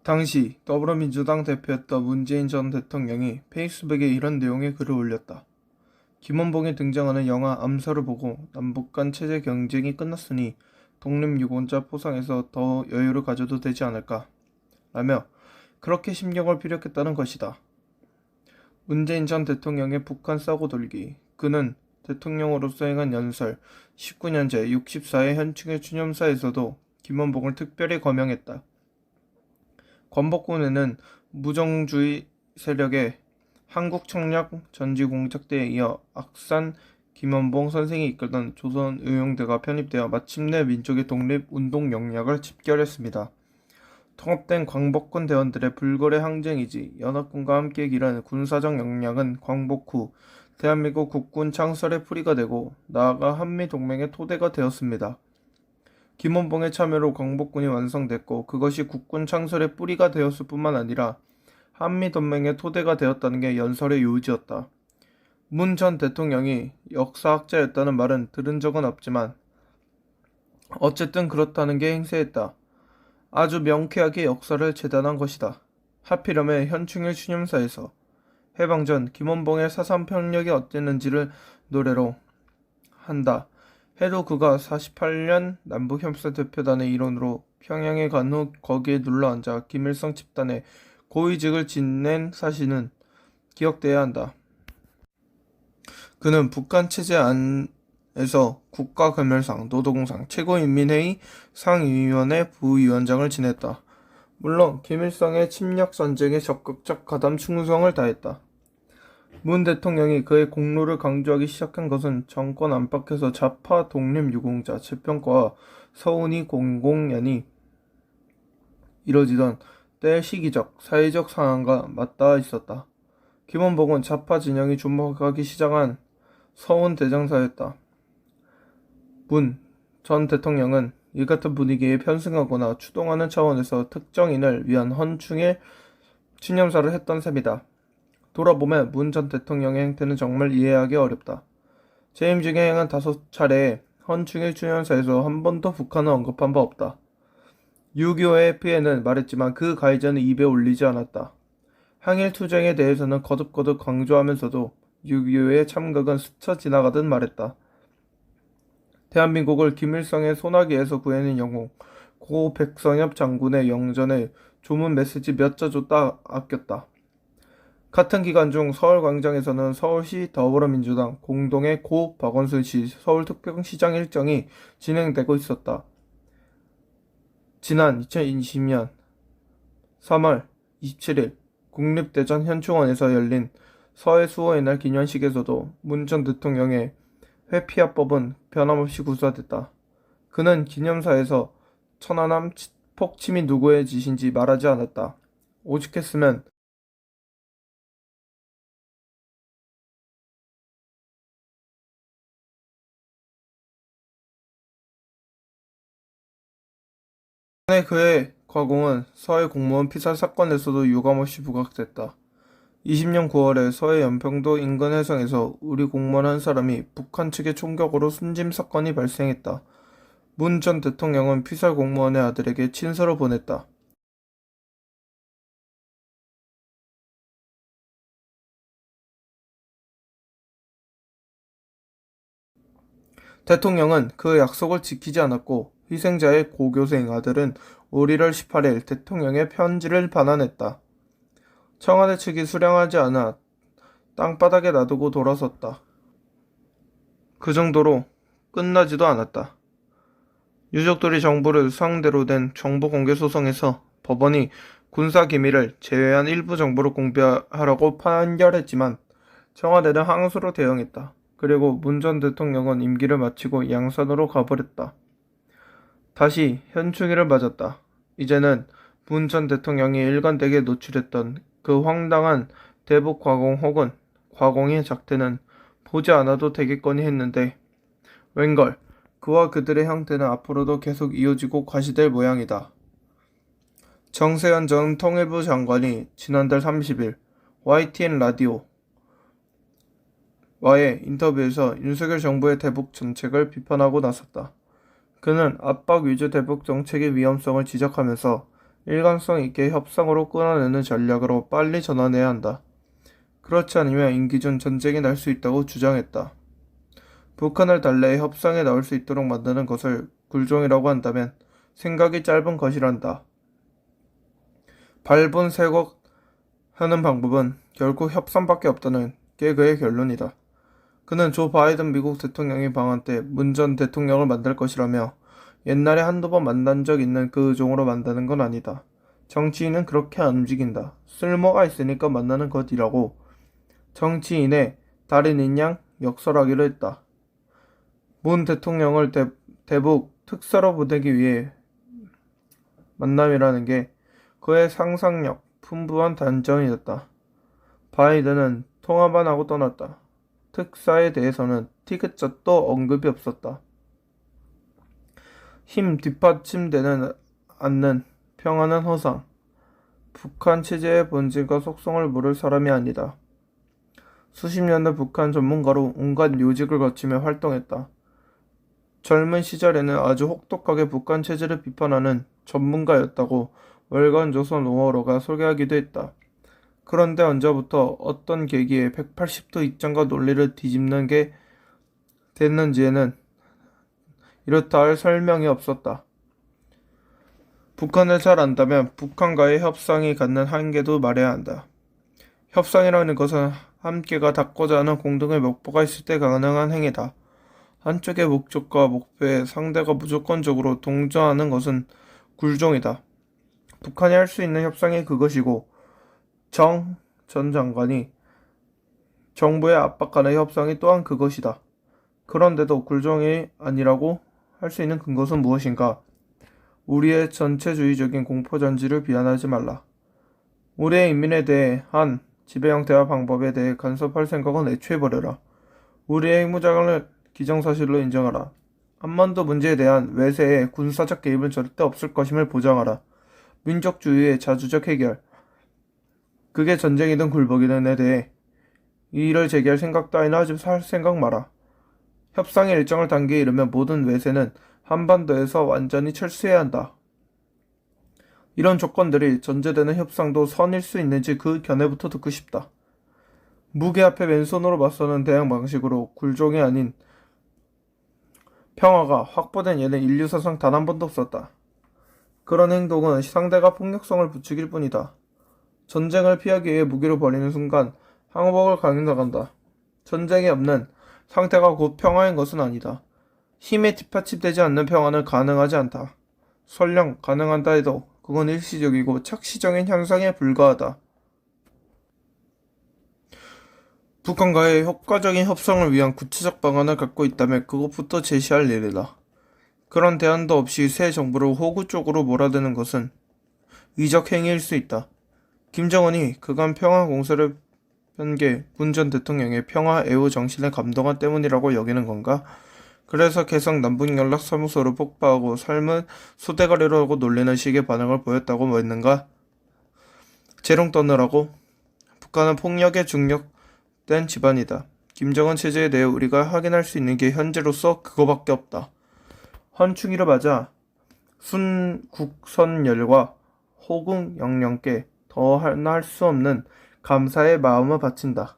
당시 더불어민주당 대표였던 문재인 전 대통령이 페이스북에 이런 내용의 글을 올렸다. 김원봉이 등장하는 영화 암살을 보고 남북 간 체제 경쟁이 끝났으니 독립유공자 포상에서 더 여유를 가져도 되지 않을까? 라며 그렇게 심경을 피력했다는 것이다. 문재인 전 대통령의 북한 싸고 돌기. 그는 대통령으로서 행한 연설 19년제 64회 현충일 추념사에서도 김원봉을 특별히 거명했다. 건복군에는 무정주의 세력의 한국청약 전지공작대에 이어 악산 김원봉 선생이 이끌던 조선의용대가 편입되어 마침내 민족의 독립운동 역량을 집결했습니다. 통합된 광복군 대원들의 불거래 항쟁이지 연합군과 함께 기른 군사적 역량은 광복 후 대한민국 국군 창설의 풀이가 되고 나아가 한미동맹의 토대가 되었습니다. 김원봉의 참여로 광복군이 완성됐고 그것이 국군 창설의 뿌리가 되었을 뿐만 아니라 한미동맹의 토대가 되었다는 게 연설의 요지였다. 문 전 대통령이 역사학자였다는 말은 들은 적은 없지만 어쨌든 그렇다는 게 행세했다. 아주 명쾌하게 역사를 재단한 것이다. 하필이면 현충일 추념사에서 해방 전 김원봉의 사상 평력이 어땠는지를 노래로 한다. 해도 그가 48년 남북협사대표단의 일원으로 평양에 간 후 거기에 눌러앉아 김일성 집단의 고위직을 지낸 사실은 기억돼야 한다. 그는 북한 체제 안에서 국가검열상, 노동상, 최고인민회의 상위위원회 부위원장을 지냈다. 물론 김일성의 침략전쟁에 적극적 가담 충성을 다했다. 문 대통령이 그의 공로를 강조하기 시작한 것은 정권 안팎에서 좌파 독립유공자 재평가와 서운이 공공연히 이뤄지던 때의 시기적, 사회적 상황과 맞닿아 있었다. 김원봉은 좌파 진영이 주목하기 시작한 서운 대장사였다. 문 전 대통령은 이 같은 분위기에 편승하거나 추동하는 차원에서 특정인을 위한 헌충일 추념사를 했던 셈이다. 돌아보면 문 전 대통령의 행태는 정말 이해하기 어렵다. 재임 중에 행한 5차례의 헌충일 추념사에서 한 번도 북한을 언급한 바 없다. 6.25의 피해는 말했지만 그 가해자는 입에 올리지 않았다. 항일투쟁에 대해서는 거듭거듭 강조하면서도 6.25의 참극은 스쳐 지나가듯 말했다. 대한민국을 김일성의 소나기에서 구해낸 영웅 고 백성엽 장군의 영전에 조문 메시지 몇 자 줬다 아꼈다. 같은 기간 중 서울광장에서는 서울시 더불어민주당 공동의 고 박원순 씨 서울특별시장 일정이 진행되고 있었다. 지난 2020년 3월 27일 국립대전 현충원에서 열린 서해 수호의 날 기념식에서도 문 전 대통령의 회피화법은 변함없이 구사됐다. 그는 기념사에서 천안함 폭침이 누구의 짓인지 말하지 않았다. 오죽했으면 그의 과공은 서해 공무원 피살 사건에서도 유감없이 부각됐다. 20년 9월에 서해 연평도 인근 해상에서 우리 공무원 한 사람이 북한 측의 총격으로 숨짐 사건이 발생했다. 문 전 대통령은 피살 공무원의 아들에게 친서를 보냈다. 대통령은 그 약속을 지키지 않았고 희생자의 고교생 아들은 1월 18일 대통령의 편지를 반환했다. 청와대 측이 수량하지 않아 땅바닥에 놔두고 돌아섰다. 그 정도로 끝나지도 않았다. 유족들이 정부를 상대로 낸 정보공개 소송에서 법원이 군사기밀을 제외한 일부 정보를 공개하라고 판결했지만 청와대는 항소로 대응했다. 그리고 문 전 대통령은 임기를 마치고 양산으로 가버렸다. 다시 현충일을 맞았다. 이제는 문 전 대통령이 일관되게 노출했던 그 황당한 대북 과공 혹은 과공의 작태는 보지 않아도 되겠거니 했는데 웬걸 그와 그들의 형태는 앞으로도 계속 이어지고 과시될 모양이다. 정세현 전 통일부 장관이 지난달 30일 YTN 라디오 와의 인터뷰에서 윤석열 정부의 대북 정책을 비판하고 나섰다. 그는 압박 위주 대북 정책의 위험성을 지적하면서 일관성 있게 협상으로 끊어내는 전략으로 빨리 전환해야 한다. 그렇지 않으면 임기 중 전쟁이 날 수 있다고 주장했다. 북한을 달래해 협상에 나올 수 있도록 만드는 것을 굴종이라고 한다면 생각이 짧은 것이란다. 발본색억하는 방법은 결코 협상밖에 없다는 게 그의 결론이다. 그는 조 바이든 미국 대통령이 방한 때 문 전 대통령을 만날 것이라며 옛날에 한두 번 만난 적 있는 그 종으로 만드는 건 아니다. 정치인은 그렇게 안 움직인다. 쓸모가 있으니까 만나는 것이라고 정치인의 달인인 양 역설하기로 했다. 문 대통령을 대북 특사로 보내기 위해 만남이라는 게 그의 상상력 풍부한 단정이었다. 바이든은 통화만 하고 떠났다. 특사에 대해서는 티귿자도 언급이 없었다. 힘 뒷받침되는 않는 평화는 허상. 북한 체제의 본질과 속성을 모를 사람이 아니다. 수십 년의 북한 전문가로 온갖 요직을 거치며 활동했다. 젊은 시절에는 아주 혹독하게 북한 체제를 비판하는 전문가였다고 월간 조선 5월호가 소개하기도 했다. 그런데 언제부터 어떤 계기에 180도 입장과 논리를 뒤집는 게 됐는지에는 이렇다 할 설명이 없었다. 북한을 잘 안다면 북한과의 협상이 갖는 한계도 말해야 한다. 협상이라는 것은 함께가 닿고자 하는 공동의 목표가 있을 때 가능한 행위다. 한쪽의 목적과 목표에 상대가 무조건적으로 동조하는 것은 굴종이다. 북한이 할 수 있는 협상이 그것이고 정 전 장관이 정부에 압박하는 협상이 또한 그것이다. 그런데도 굴종이 아니라고 할 수 있는 근거는 무엇인가? 우리의 전체주의적인 공포전지를 비난하지 말라. 우리의 인민에 대한 지배 형태와 방법에 대해 간섭할 생각은 애초에 버려라. 우리의 핵무장을 기정사실로 인정하라. 한반도 문제에 대한 외세의 군사적 개입은 절대 없을 것임을 보장하라. 민족주의의 자주적 해결. 그게 전쟁이든 굴복이든에 대해 이의를 제기할 생각 따위나 하지 살 생각 마라. 협상의 일정을 단계에 이르면 모든 외세는 한반도에서 완전히 철수해야 한다. 이런 조건들이 전제되는 협상도 선일 수 있는지 그 견해부터 듣고 싶다. 무게 앞에 맨손으로 맞서는 대응 방식으로 굴종이 아닌 평화가 확보된 예는 인류사상 단 한 번도 없었다. 그런 행동은 상대가 폭력성을 부추길 뿐이다. 전쟁을 피하기 위해 무기를 버리는 순간 항복을 강행나간다. 전쟁이 없는 상태가 곧 평화인 것은 아니다. 힘에 뒷받침되지 않는 평화는 가능하지 않다. 설령 가능한다 해도 그건 일시적이고 착시적인 현상에 불과하다. 북한과의 효과적인 협상을 위한 구체적 방안을 갖고 있다면 그것부터 제시할 일이다. 그런 대안도 없이 새 정부를 호구 쪽으로 몰아드는 것은 위적 행위일 수 있다. 김정은이 그간 평화 공세를 편 게 문 전 대통령의 평화 애호 정신에 감동한 때문이라고 여기는 건가? 그래서 개성 남북연락사무소를 폭파하고 삶은 소대가리로 놀리는 식의 반응을 보였다고 했는가? 재롱 떠느라고? 북한은 폭력에 중력된 집안이다. 김정은 체제에 대해 우리가 확인할 수 있는 게 현재로서 그거밖에 없다. 헌충일을 맞아 순국선열과 호국 영령께 더하나 할 수 없는 감사의 마음을 바친다.